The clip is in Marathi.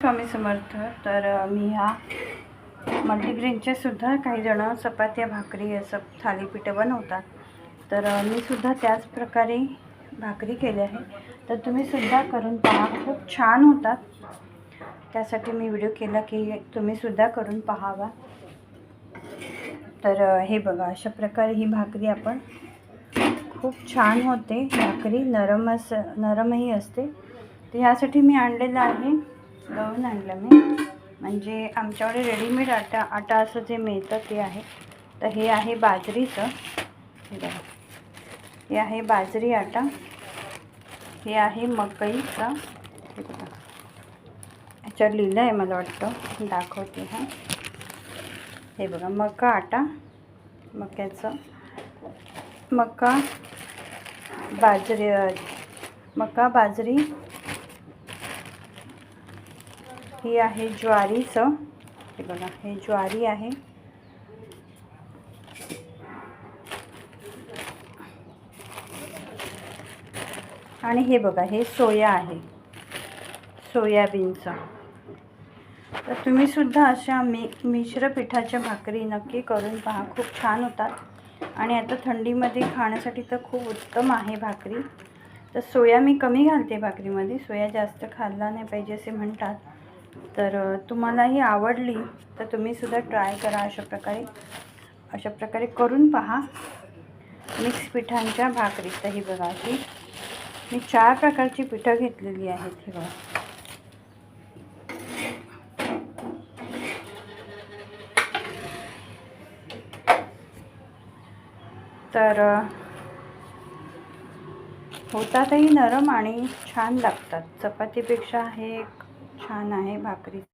स्वामी समर्थ. तर मी ह्या मल्टीग्रेनचे सुद्धा काही जण चपात्या भाकरी असं थालीपीठं बनवतात. तर मी सुद्धा त्याच प्रकारे भाकरी केली आहे. तर तुम्ही सुद्धा करून पहा, खूप छान होतात. त्यासाठी मी व्हिडिओ केला की तुम्ही सुद्धा करून पाहावा. तर हे बघा, अशा प्रकारे ही भाकरी आपण खूप छान होते. भाकरी नरमही असते. तर ह्यासाठी मी आणलेलं आहे, गहून आणलं मी, म्हणजे आमच्याकडे रेडीमेड आटा असं जे मिळतं ते आहे. तर हे आहे बाजरीचं, हे बघा, हे आहे बाजरी आटा, हे आहे मकईचा, हे बघा ह्याच्यावर लिहिलं आहे, मला वाटतं दाखवते. हां, हे बघा, मका आटा, मक्याचं, मका बाजरी, ही आहे ज्वारीचं, हे बघा, हे ज्वारी आहे, आणि हे बघा, हे सोया आहे, सोयाबीनचं. तर तुम्ही सुद्धा अशा मिश्र पिठाच्या भाकरी नक्की करून पहा, खूप छान होतात. आणि आता थंडीमध्ये खाण्यासाठी तर खूप उत्तम आहे भाकरी. तर सोया मी कमी घालते भाकरीमध्ये, सोया जास्त खाल्ला नाही पाहिजे असे म्हणतात. तर तुम्हालाही आवडली तर तुम्ही सुद्धा ट्राय करा. अशा प्रकारे करून पहा मिक्स पिठांच्या भाकरी. तर ही बघा, अशी मी 4 प्रकारची पिठं घेतलेली आहेत. हे बघा, तर होतातही नरम आणि छान लागतात. चपातीपेक्षा हे छान आहे भाकरी.